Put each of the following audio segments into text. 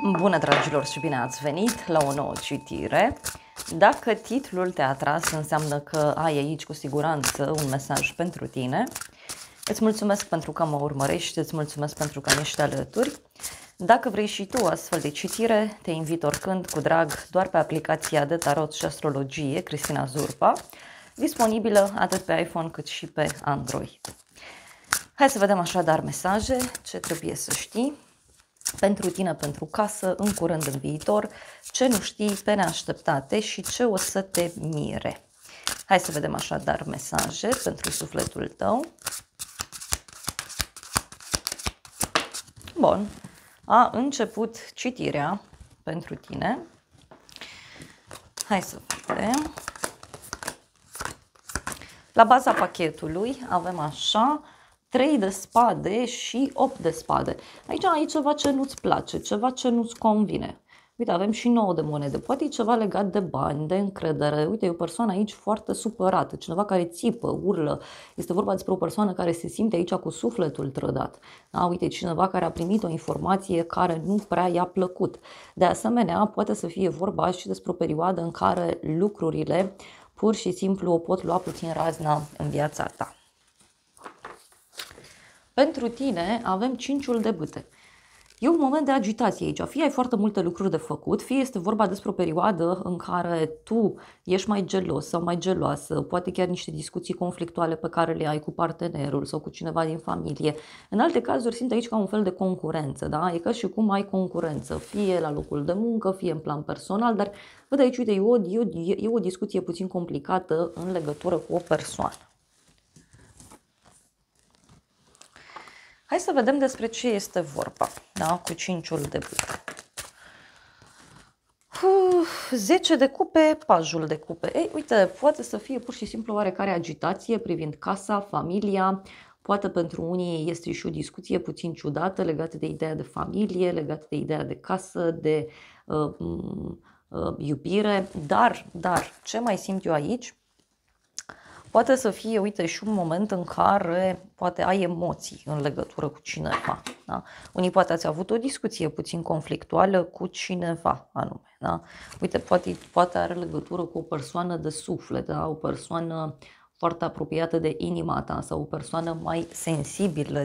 Bună, dragilor, și bine ați venit la o nouă citire. Dacă titlul te-a atras, înseamnă că ai aici cu siguranță un mesaj pentru tine. Îți mulțumesc pentru că mă urmărești, îți mulțumesc pentru că ești alături. Dacă vrei și tu astfel de citire, te invit oricând cu drag doar pe aplicația de tarot și astrologie Cristina Zurpa, disponibilă atât pe iPhone cât și pe Android. Hai să vedem așadar mesaje, ce trebuie să știi pentru tine, pentru casă, în curând, în viitor, ce nu știi pe neașteptate și ce o să te mire. Hai să vedem așadar mesaje pentru sufletul tău. Bun, a început citirea pentru tine. Hai să vedem. La baza pachetului avem așa 3 de spade și 8 de spade. Aici ai ceva ce nu-ți place, ceva ce nu-ți convine. Uite, avem și 9 de monede. Poate e ceva legat de bani, de încredere. Uite, e o persoană aici foarte supărată, cineva care țipă, urlă. Este vorba despre o persoană care se simte aici cu sufletul trădat. Da? Uite, cineva care a primit o informație care nu prea i-a plăcut. De asemenea, poate să fie vorba și despre o perioadă în care lucrurile pur și simplu o pot lua puțin razna în viața ta. Pentru tine avem 5-ul de bâte. E un moment de agitație aici. Fie ai foarte multe lucruri de făcut, fie este vorba despre o perioadă în care tu ești mai gelos sau mai geloasă, poate chiar niște discuții conflictuale pe care le ai cu partenerul sau cu cineva din familie. În alte cazuri simt aici ca un fel de concurență, da? E ca și cum ai concurență, fie la locul de muncă, fie în plan personal, dar văd aici, uite, e o discuție puțin complicată în legătură cu o persoană. Hai să vedem despre ce este vorba, da? Cu 5-ul de bâte. 10 de cupe, pajul de cupe. Ei, uite, poate să fie pur și simplu oarecare agitație privind casa, familia. Poate pentru unii este și o discuție puțin ciudată legată de ideea de familie, legată de ideea de casă, de iubire. Dar, ce mai simt eu aici? Poate să fie, uite, și un moment în care poate ai emoții în legătură cu cineva. Da? Unii poate ați avut o discuție puțin conflictuală cu cineva anume. Da? Uite, poate are legătură cu o persoană de suflet, da? O persoană foarte apropiată de inima ta sau o persoană mai sensibilă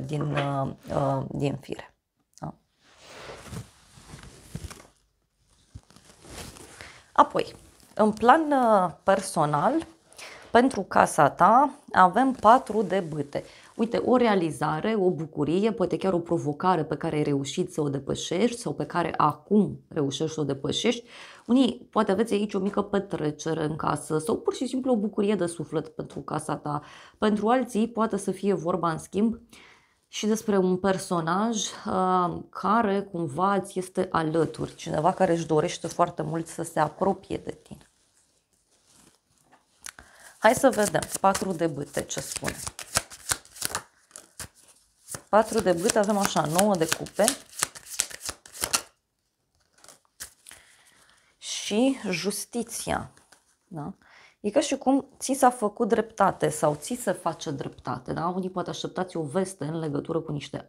din fire. Da? Apoi, în plan personal, pentru casa ta avem 4 de bâte. Uite, o realizare, o bucurie, poate chiar o provocare pe care ai reușit să o depășești sau pe care acum reușești să o depășești. Unii poate aveți aici o mică petrecere în casă sau pur și simplu o bucurie de suflet pentru casa ta. Pentru alții poate să fie vorba, în schimb, și despre un personaj care cumva îți este alături, cineva care își dorește foarte mult să se apropie de tine. Hai să vedem, 4 de bâte, ce spune. 4 de bâte, avem așa, 9 de cupe și justiția. Da? E ca și cum ți s-a făcut dreptate sau ți se face dreptate. Da? Unii poate așteptați o veste în legătură cu niște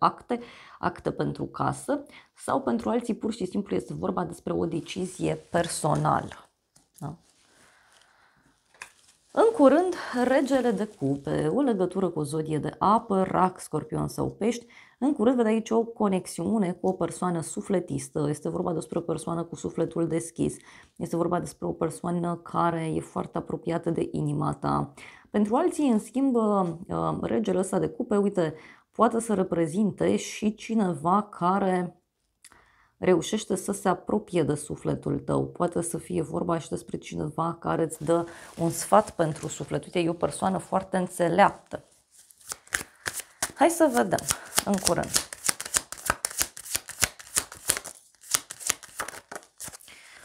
acte pentru casă, sau pentru alții pur și simplu este vorba despre o decizie personală. Da? În curând, regele de cupe, o legătură cu o zodie de apă, rac, scorpion sau pești. În curând văd aici o conexiune cu o persoană sufletistă. Este vorba despre o persoană cu sufletul deschis. Este vorba despre o persoană care e foarte apropiată de inima ta. Pentru alții, în schimb, regele ăsta de cupe, uite, poate să reprezinte și cineva care reușește să se apropie de sufletul tău. Poate să fie vorba și despre cineva care îți dă un sfat pentru suflet. Uite, e o persoană foarte înțeleaptă. Hai să vedem în curând.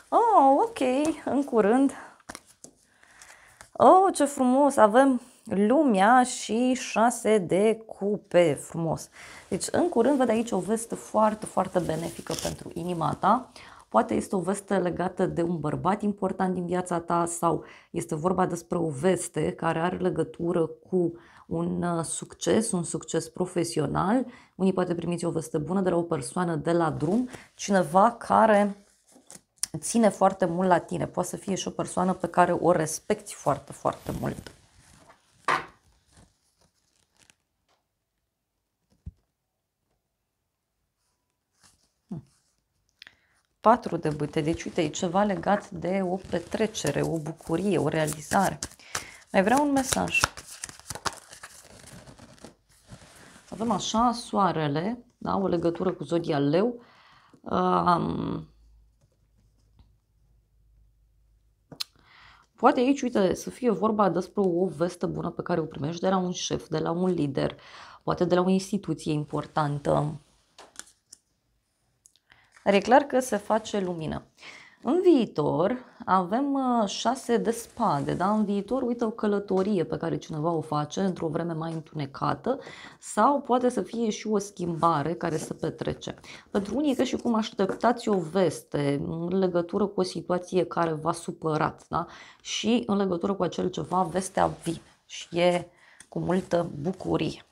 Oh, ok, în curând. Oh, ce frumos, avem lumea și 6 de cupe, frumos. Deci, în curând, văd aici o veste foarte, foarte benefică pentru inima ta. Poate este o veste legată de un bărbat important din viața ta sau este vorba despre o veste care are legătură cu un succes profesional. Unii poate primiți o veste bună de la o persoană de la drum, cineva care ține foarte mult la tine. Poate să fie și o persoană pe care o respecti foarte, foarte mult. Patru de bâte. Deci, uite, e ceva legat de o petrecere, o bucurie, o realizare. Mai vreau un mesaj. Avem așa soarele, da? O legătură cu zodia leu. Poate aici, uite, să fie vorba despre o veste bună pe care o primești de la un șef, de la un lider, poate de la o instituție importantă. Dar e clar că se face lumină. În viitor avem 6 de spade, da? În viitor, uite, o călătorie pe care cineva o face într-o vreme mai întunecată sau poate să fie și o schimbare care se petrece. Pentru unii, că și cum așteptați o veste în legătură cu o situație care v-a supărat, da? Și în legătură cu acel ceva, vestea vine și e cu multă bucurie.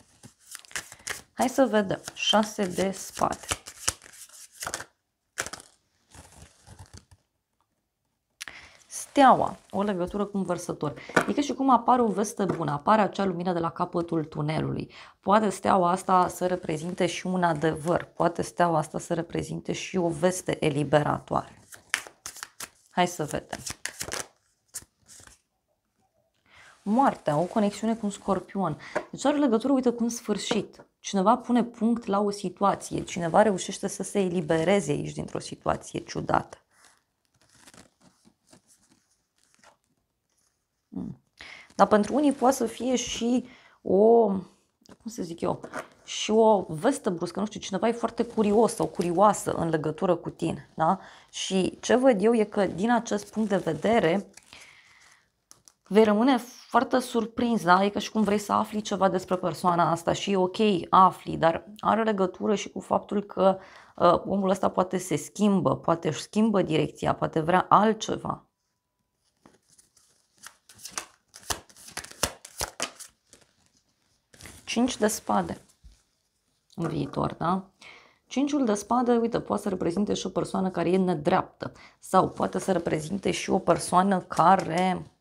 Hai să vedem. 6 de spade. Steaua, o legătură cu un vărsător. Adică și cum apare o veste bună, apare acea lumină de la capătul tunelului. Poate steaua asta să reprezinte și un adevăr, poate steaua asta să reprezinte și o veste eliberatoare. Hai să vedem. Moartea, o conexiune cu un scorpion. Deci are legătură, uite, cu un sfârșit. Cineva pune punct la o situație, cineva reușește să se elibereze aici dintr-o situație ciudată. Dar pentru unii poate să fie și o, cum să zic eu, și o veste bruscă, nu știu, cineva e foarte curios sau curioasă în legătură cu tine, da? Și ce văd eu e că din acest punct de vedere vei rămâne foarte surprins, da? E ca și cum vrei să afli ceva despre persoana asta și e ok, afli, dar are legătură și cu faptul că omul ăsta poate se schimbă, poate își schimbă direcția, poate vrea altceva. Cinci de spade în viitor, da? Cinciul de spade, uite, poate să reprezinte și o persoană care e nedreaptă sau poate să reprezinte și o persoană care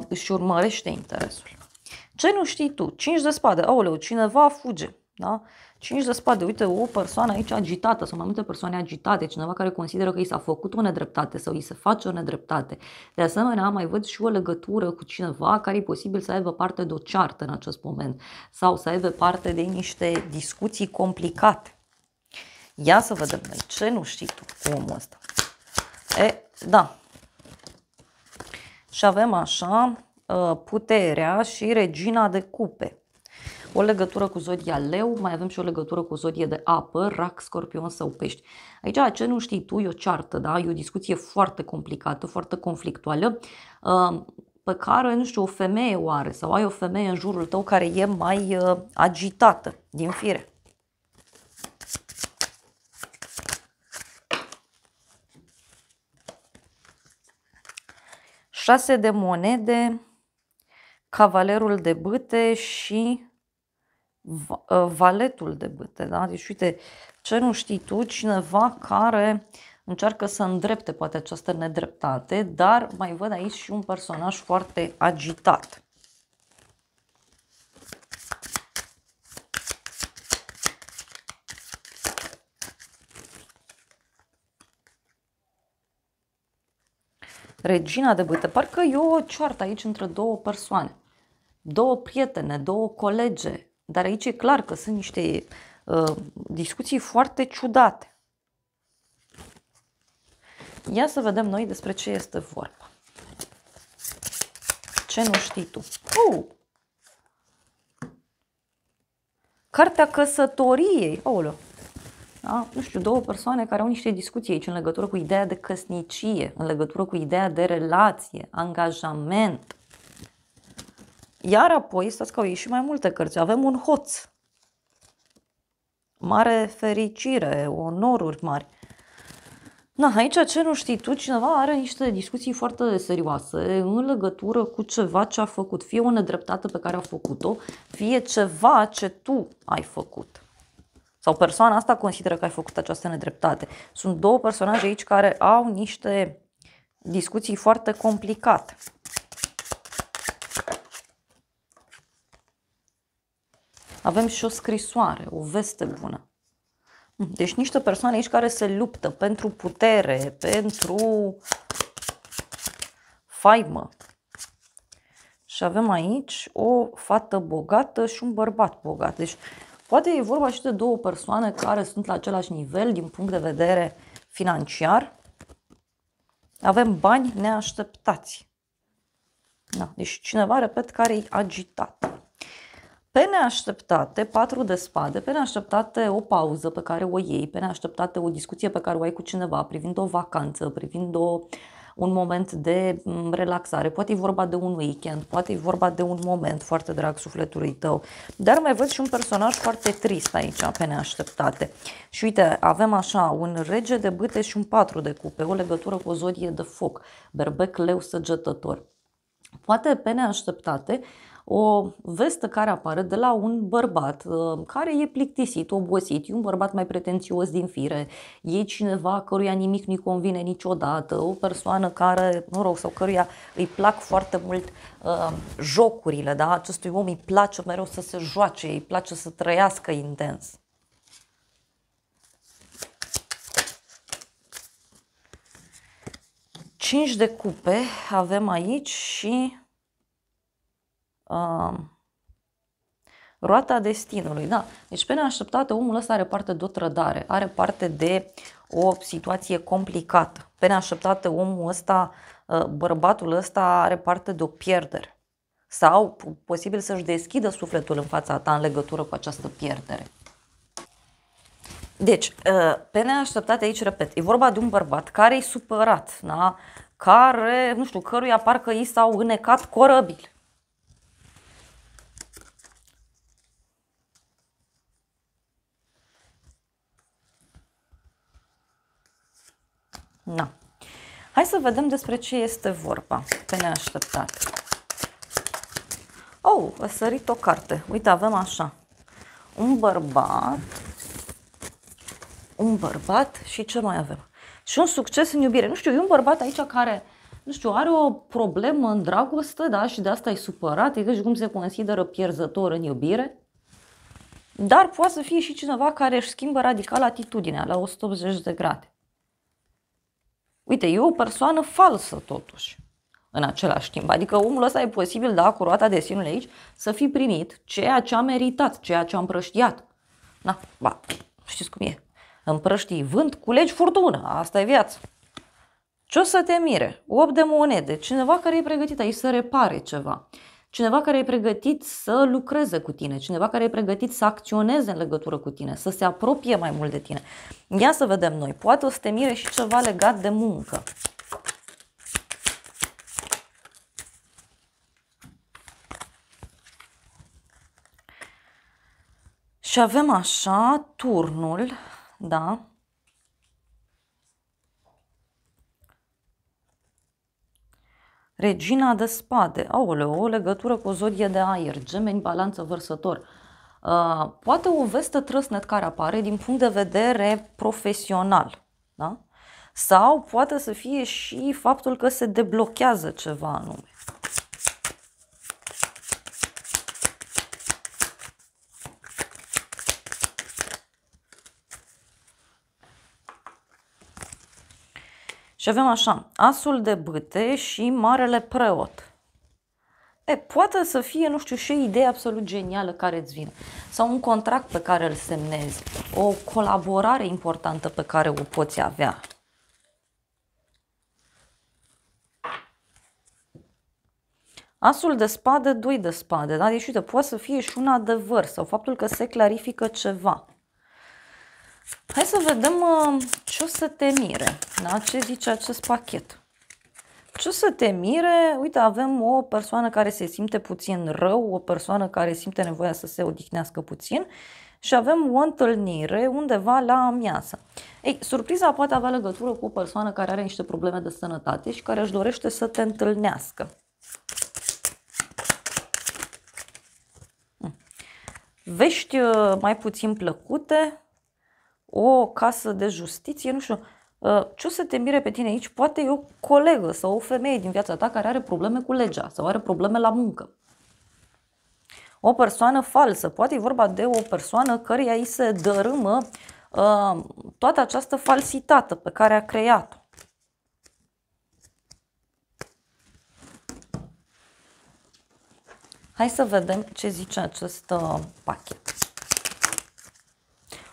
își urmărește interesul. Ce nu știi tu? 5 de spade, aoleu, cineva fuge, da? 5 de spade, uite, o persoană aici agitată sau mai multe persoane agitate, cineva care consideră că i s-a făcut o nedreptate sau îi se face o nedreptate. De asemenea, mai văd și o legătură cu cineva care e posibil să aibă parte de o ceartă în acest moment sau să aibă parte de niște discuții complicate. Ia să vedem noi ce nu știi tu cu omul ăsta. Da. Și avem așa puterea și regina de cupe. O legătură cu zodia leu, mai avem și o legătură cu zodie de apă, rac, scorpion sau pești. Aici ce nu știi tu e o ceartă, da? E o discuție foarte complicată, foarte conflictuală, pe care, nu știu, o femeie o are sau ai o femeie în jurul tău care e mai agitată din fire. Șase de monede, cavalerul de bâte și valetul de bâte, da? Deci uite, ce nu știi tu, cineva care încearcă să îndrepte poate această nedreptate, dar mai văd aici și un personaj foarte agitat. Regina de bâte, parcă e o ceartă aici între două persoane, două prietene, două colege. Dar aici e clar că sunt niște discuții foarte ciudate. Ia să vedem noi despre ce este vorba. Ce nu știi tu? Cartea căsătoriei. Da? Nu știu, două persoane care au niște discuții aici în legătură cu ideea de căsnicie, în legătură cu ideea de relație, angajament. Iar apoi, stați că au ieșit mai multe cărți, avem un hoț. Mare fericire, onoruri mari. Na, aici ce nu știi tu, cineva are niște discuții foarte serioase în legătură cu ceva ce a făcut, fie o nedreptate pe care a făcut-o, fie ceva ce tu ai făcut. Sau persoana asta consideră că ai făcut această nedreptate. Sunt două personaje aici care au niște discuții foarte complicate. Avem și o scrisoare, o veste bună. Deci niște persoane aici care se luptă pentru putere, pentru faimă. Și avem aici o fată bogată și un bărbat bogat. Deci poate e vorba și de două persoane care sunt la același nivel din punct de vedere financiar. Avem bani neașteptați. Da, deci cineva, repet, care e agitat. Pe neașteptate, 4 de spade, pe neașteptate o pauză pe care o iei, pe neașteptate o discuție pe care o ai cu cineva privind o vacanță, privind un moment de relaxare. Poate e vorba de un weekend, poate e vorba de un moment foarte drag sufletului tău. Dar mai văd și un personaj foarte trist aici, pe neașteptate. Și uite, avem așa un rege de bâte și un 4 de cupe, o legătură cu o zodie de foc, berbec, leu, săgetător. Poate pe neașteptate o veste care apare de la un bărbat care e plictisit, obosit, e un bărbat mai pretențios din fire, e cineva căruia nimic nu-i convine niciodată, o persoană care, mă rog, sau căruia îi plac foarte mult jocurile, da? Acestui om îi place mereu să se joace, îi place să trăiască intens. Cinci de cupe avem aici și roata destinului, da. Deci pe neașteptate omul ăsta are parte de o trădare, are parte de o situație complicată. Pe neașteptate omul ăsta, bărbatul ăsta are parte de o pierdere. Sau posibil să-și deschidă sufletul în fața ta în legătură cu această pierdere. Deci, pe neașteptate aici, repet, e vorba de un bărbat care e supărat, da? Care, nu știu, căruia parcă i s-au înecat corăbili. Na. Hai să vedem despre ce este vorba pe neașteptate. Oh, a sărit o carte. Uite, avem așa. Un bărbat și ce mai avem? Și un succes în iubire. Nu știu, e un bărbat aici care, nu știu, are o problemă în dragoste, da, și de asta e supărat, e și cum se consideră pierzător în iubire. Dar poate să fie și cineva care își schimbă radical atitudinea la 180 de grade. Uite, e o persoană falsă totuși, în același timp. Adică omul ăsta e posibil, da, cu roata destinului aici, să fi primit ceea ce a meritat, ceea ce a împrăștiat. Na, ba, știți cum e. Împrăștii vânt, culegi furtună. Asta e viața. Ce o să te mire? 8 de monede. Cineva care e pregătit aici să repare ceva. Cineva care e pregătit să lucreze cu tine. Cineva care e pregătit să acționeze în legătură cu tine. Să se apropie mai mult de tine. Ia să vedem noi. Poate o să te mire și ceva legat de muncă. Și avem așa turnul, da? Regina de spade. Aoleu, o legătură cu o zodie de aer. Gemeni, balanță, vărsător. Poate o veste trăsnet care apare din punct de vedere profesional. Da? Sau poate să fie și faptul că se deblochează ceva anume. Și avem așa, asul de bâte și marele preot. Poate să fie, nu știu, și o idee absolut genială care îți vine. Sau un contract pe care îl semnezi. O colaborare importantă pe care o poți avea. Asul de spade, 2 de spade. Da? Deci, uite, poate să fie și un adevăr sau faptul că se clarifică ceva. Hai să vedem ce o să te mire. Da? Ce zice acest pachet? Ce o să te mire? Uite, avem o persoană care se simte puțin rău, o persoană care simte nevoia să se odihnească puțin și avem o întâlnire undeva la amiază. Ei, surpriza poate avea legătură cu o persoană care are niște probleme de sănătate și care își dorește să te întâlnească. Vești mai puțin plăcute, o casă de justiție, nu știu, ce o să te mire pe tine aici? Poate e o colegă sau o femeie din viața ta care are probleme cu legea sau are probleme la muncă. O persoană falsă, poate e vorba de o persoană căreia îi se dărâmă toată această falsitate pe care a creat-o. Hai să vedem ce zice acest pachet.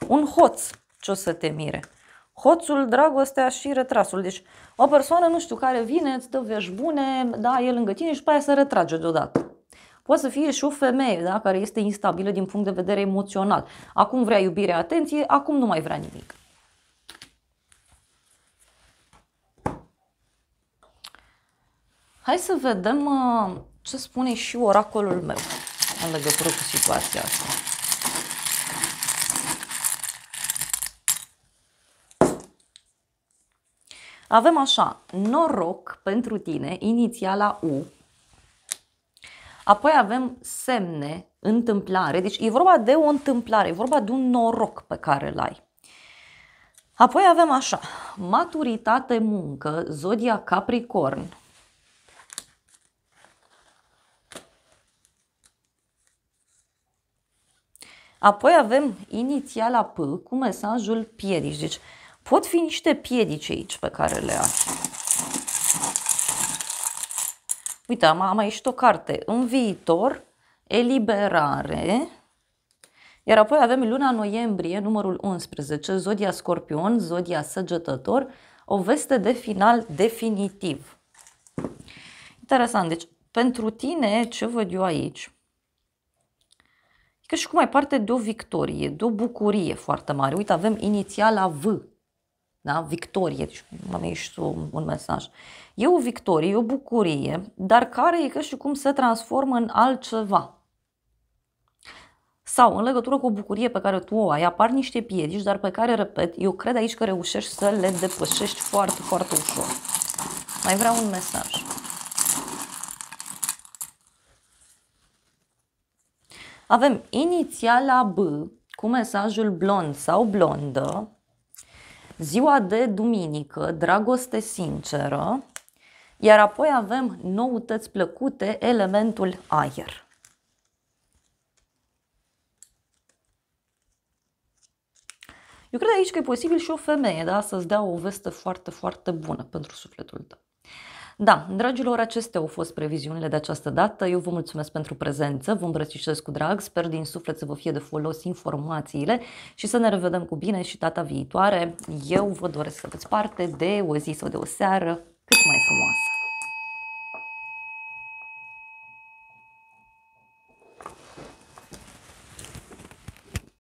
Un hoț, ce o să te mire? Hoțul, dragostea și retrasul. Deci o persoană, nu știu, care vine, îți dă vești bune, da, e lângă tine și după aia se retrage deodată. Poate să fie și o femeie, da, care este instabilă din punct de vedere emoțional. Acum vrea iubire, atenție, acum nu mai vrea nimic. Hai să vedem ce spune și oracolul meu în legătură cu situația asta. Avem așa, noroc pentru tine, inițiala U. Apoi avem semne, întâmplare, deci e vorba de o întâmplare, e vorba de un noroc pe care îl ai. Apoi avem așa, maturitate, muncă, zodia Capricorn. Apoi avem inițiala P cu mesajul piedici, deci pot fi niște piedici aici pe care le ai. Uite, am ieșit o carte, în viitor, eliberare, iar apoi avem luna noiembrie, numărul 11, zodia Scorpion, zodia Săgetător, o veste de final definitiv. Interesant, deci pentru tine, ce văd eu aici, e ca și cum ai parte de o victorie, de o bucurie foarte mare. Uite, avem inițiala V, da? Victorie, deci am ieșit un mesaj. E o victorie, e o bucurie, dar care e ca și cum se transformă în altceva. Sau în legătură cu o bucurie pe care tu o ai, apar niște piedici, dar pe care, repet, eu cred aici că reușești să le depășești foarte, foarte ușor. Mai vreau un mesaj. Avem inițiala B cu mesajul blond sau blondă, ziua de duminică, dragoste sinceră, iar apoi avem noutăți plăcute, elementul aer. Eu cred aici că e posibil și o femeie, da, să-ți dea o veste foarte, foarte bună pentru sufletul tău. Da, dragilor, acestea au fost previziunile de această dată. Eu vă mulțumesc pentru prezență, vă îmbrățișez cu drag, sper din suflet să vă fie de folos informațiile și să ne revedem cu bine și data viitoare. Eu vă doresc să aveți parte de o zi sau de o seară cât mai frumoasă.